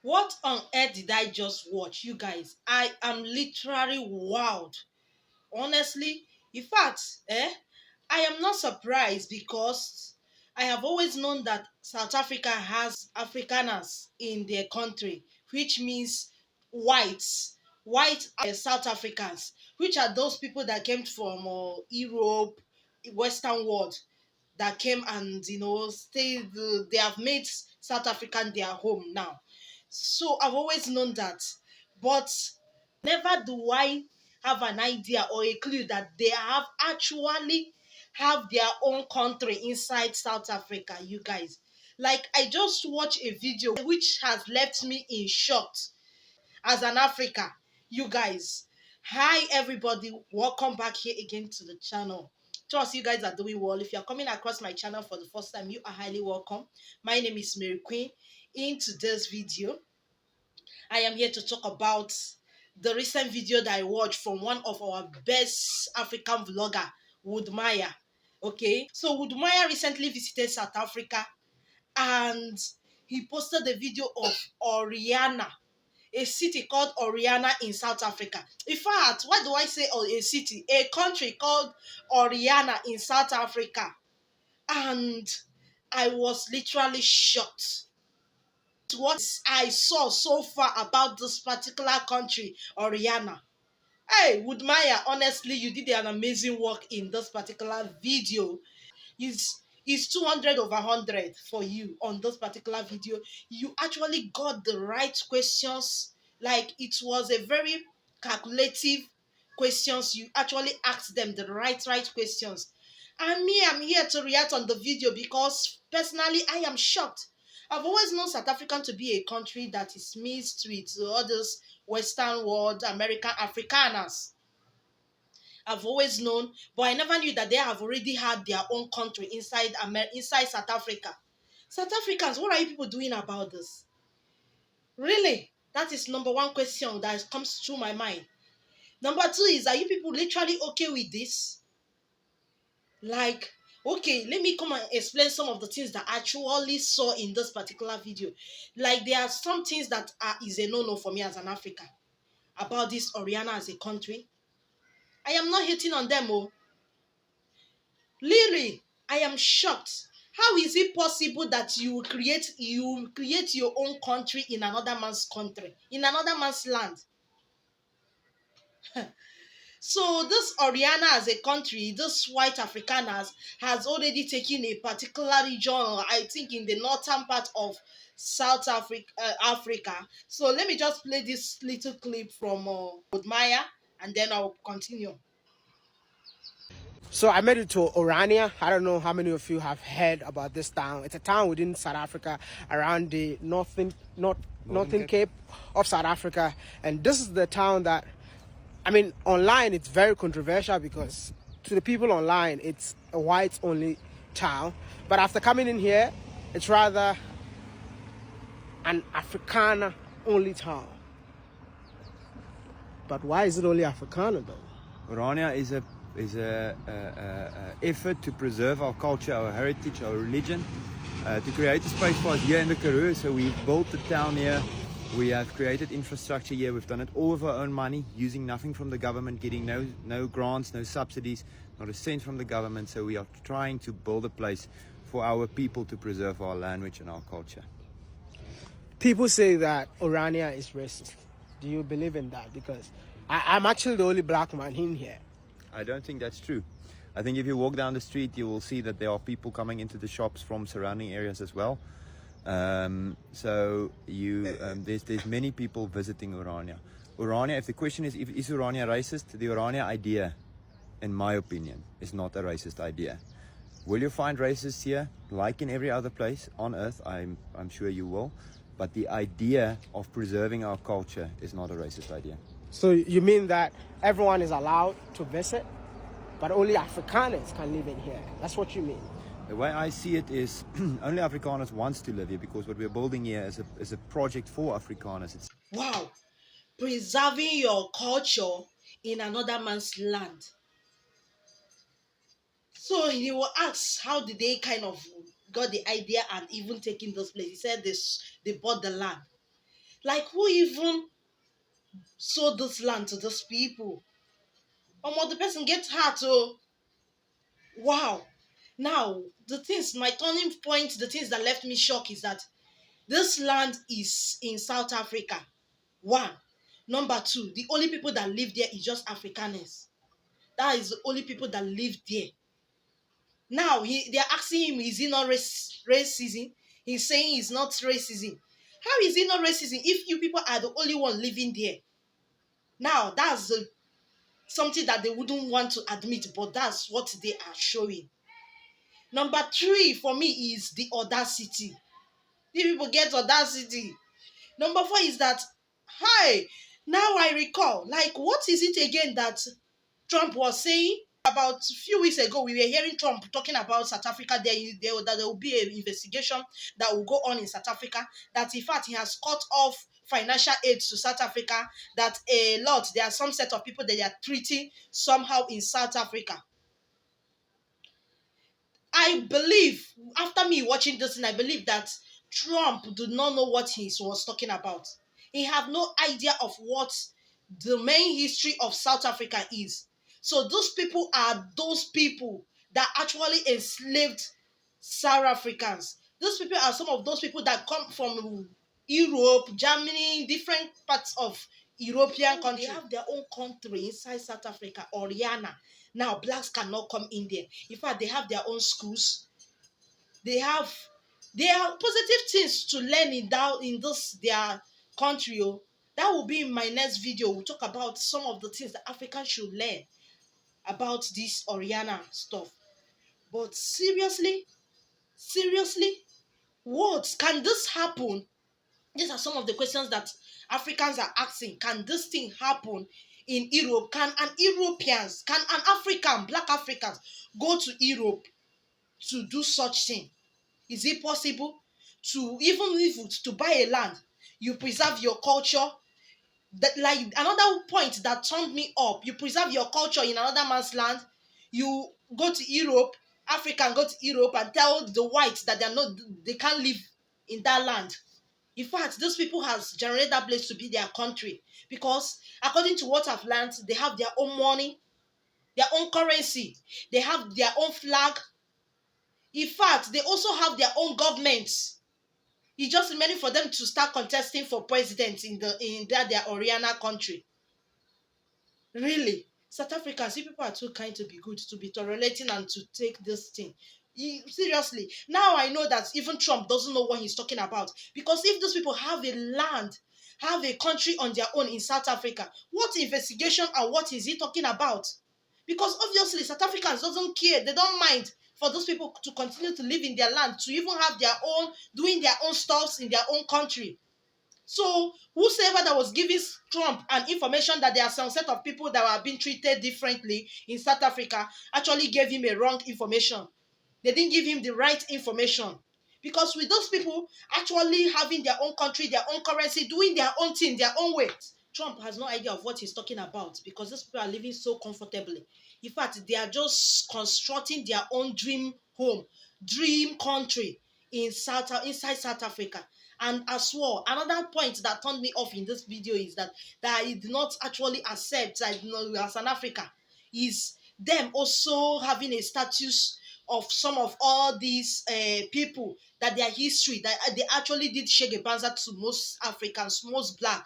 What on earth did I just watch, you guys? I am literally wowed. Honestly, in fact, I am not surprised because I have always known that South Africa has Afrikaners in their country, which means whites, white South Africans, which are those people that came from Europe, Western world, that came and stayed. They have made South African their home now. So I've always known that, but never do I have an idea or a clue that they have actually have their own country inside South Africa, you guys. Like, I just watched a video which has left me in shock as an Africa, you guys. Hi everybody, welcome back here again to the channel. Trust you guys are doing well. If you're coming across my channel for the first time, you are highly welcome. My name is Mary Queen. In today's video, I am here to talk about the recent video that I watched from one of our best African vlogger, Woodmaya. Okay, so Woodmaya recently visited South Africa and he posted a video of Orania, a city called Orania in South Africa. In fact, why do I say a city? A country called Orania in South Africa. And I was literally shocked. What I saw so far about this particular country, Oriana. Hey, Woodmaya, honestly, you did an amazing work in this particular video. Is 200 over 100 for you on this particular video. You actually got the right questions. Like, it was a very calculative questions. You actually asked them the right questions. And me, I'm here to react on the video because personally I am shocked. I've always known South Africa to be a country that is mixed with others Western world, American Afrikaners. I've always known, but I never knew that they have already had their own country inside South Africa. South Africans, what are you people doing about this? Really? That is number one question that comes through my mind. Number two is, are you people literally okay with this? Like, okay, let me come and explain some of the things that I actually saw in this particular video. Like, there are some things that is a no-no for me as an African about this Oriana as a country. I am not hating on them, oh. Really, I am shocked. How is it possible that you create your own country in another man's country, in another man's land? So this Oriana as a country, this white Afrikaners has already taken a particular region, I think in the northern part of South Africa. So let me just play this little clip from Maya, and then I'll continue. So I made it to Orania. I don't know how many of you have heard about this town. It's a town within South Africa, around the northern Cape of South Africa. And this is the town that, I mean, online it's very controversial because to the people online, it's a whites-only town. But after coming in here, it's rather an Afrikaner-only town. But why is it only Afrikaner though? Orania is a effort to preserve our culture, our heritage, our religion, to create a space for us here in the Karoo. So we've built the town here, we have created infrastructure here, we've done it all of our own money, using nothing from the government, getting no grants, no subsidies, not a cent from the government. So we are trying to build a place for our people to preserve our language and our culture. People say that Orania is racist. Do you believe in that? Because I'm actually the only black man in here. I don't think that's true. I think if you walk down the street, you will see that there are people coming into the shops from surrounding areas as well. There's many people visiting Orania. Orania, if the question is Orania racist, the Orania idea, in my opinion, is not a racist idea. Will you find racists here? Like in every other place on earth, I'm sure you will. But the idea of preserving our culture is not a racist idea. So you mean that everyone is allowed to visit, but only Afrikaners can live in here? That's what you mean? The way I see it is only Afrikaners wants to live here, because what we're building here is a project for Afrikaners. Wow, preserving your culture in another man's land. So he will ask, how did they kind of got the idea and even taking those places? He said they bought the land. Like, who even sold this land to these people? The person gets hurt. Oh, wow. Now, my turning point, the things that left me shocked is that this land is in South Africa. One. Number two, the only people that live there is just Afrikaners. That is the only people that live there. Now, they're asking him, is he not racism? He's saying it's not racism. How is it not racism if you people are the only one living there? Now, that's something that they wouldn't want to admit, but that's what they are showing. Number three for me is the audacity. The people get audacity. Number four is that, hi, now I recall, like, what is it again that Trump was saying? About a few weeks ago, we were hearing Trump talking about South Africa. That there will be an investigation that will go on in South Africa. That in fact he has cut off financial aid to South Africa. That there are some set of people that they are treating somehow in South Africa. I believe, after me watching this, and I believe that Trump did not know what he was talking about. He had no idea of what the main history of South Africa is. So those people are those people that actually enslaved South Africans. Those people are some of those people that come from Europe, Germany, different parts of European countries. They have their own country inside South Africa, Orania. Now, blacks cannot come in there. In fact, they have their own schools. There are positive things to learn in this their country. Oh. That will be in my next video. We'll talk about some of the things that Africans should learn about this Oriana stuff. But seriously, what can this happen? These are some of the questions that Africans are asking. Can this thing happen in Europe? Can an African, black Africans, go to Europe to do such thing? Is it possible to even live to buy a land? You preserve your culture. That, like, another point that turned me up. You preserve your culture in another man's land. You go to Europe, African go to Europe and tell the whites that they can't live in that land. In fact, those people has generated that place to be their country because according to what I've learned, they have their own money, their own currency, they have their own flag. In fact, they also have their own governments. It's just remaining for them to start contesting for president in their Oriana country. Really, South Africans, you people are too kind to be good, to be tolerating and to take this thing. Seriously, now I know that even Trump doesn't know what he's talking about. Because if those people have a land, have a country on their own in South Africa, what investigation and what is he talking about? Because obviously South Africans doesn't care, they don't mind for those people to continue to live in their land, to even have their own, doing their own stuffs in their own country. So whosoever that was giving Trump an information that there are some set of people that are being treated differently in South Africa actually gave him a wrong information. They didn't give him the right information. Because with those people actually having their own country, their own currency, doing their own thing, their own way, Trump has no idea of what he's talking about because those people are living so comfortably. In fact, they are just constructing their own dream home, dream country inside South Africa. And as well, another point that turned me off in this video is that I did not actually accept that, as an Africa, is them also having a status of some of all these people, that their history, that they actually did shake a banzer to most Africans, most black.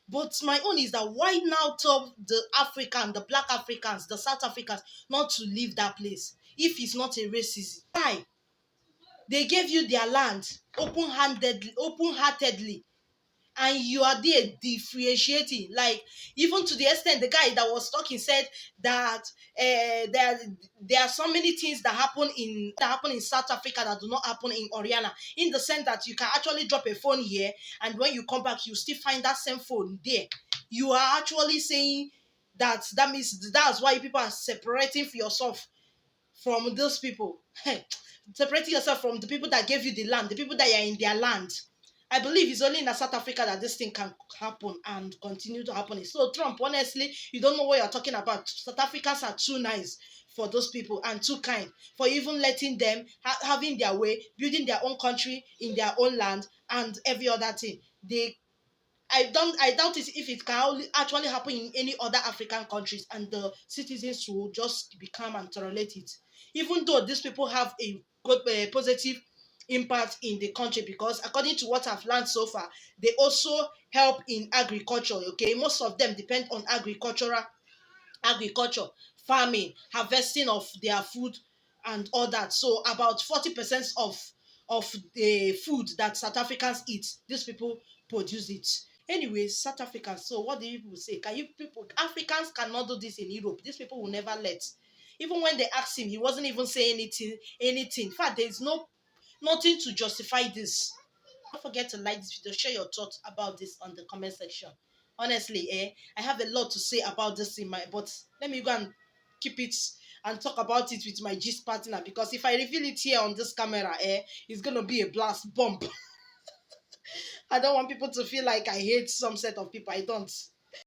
But my own is that why now tell the black Africans, the South Africans, not to leave that place if it's not a racism? Why? They gave you their land open-heartedly, and you are there differentiating. Like, even to the extent the guy that was talking said that there are so many things that happen in South Africa that do not happen in Oriana, in the sense that you can actually drop a phone here and when you come back you still find that same phone there. You are actually saying that means that's why people are separating for yourself from those people. Separating yourself from the people that gave you the land, the people that are in their land. I believe it's only in South Africa that this thing can happen and continue to happen. So Trump, honestly, you don't know what you're talking about. South Africans are too nice for those people and too kind for even letting them having their way, building their own country in their own land and every other thing. I doubt it if it can only actually happen in any other African countries, and the citizens will just be calm and tolerate it. Even though these people have a good positive impact in the country, because according to what I've learned so far, they also help in agriculture. Okay, most of them depend on agriculture, farming, harvesting of their food and all that. So about 40% of the food that South Africans eat, these people produce it. Anyways, South Africans. So what do you people say? Can you people, Africans cannot do this in Europe? These people will never let. Even when they asked him, he wasn't even saying anything. Anything. In fact, there is nothing to justify this. Don't forget to like this video, share your thoughts about this on the comment section. Honestly, I have a lot to say about this in my, but let me go and keep it and talk about it with my gist partner, because if I reveal it here on this camera, it's gonna be a blast bomb. I don't want people to feel like I hate some set of people. I don't.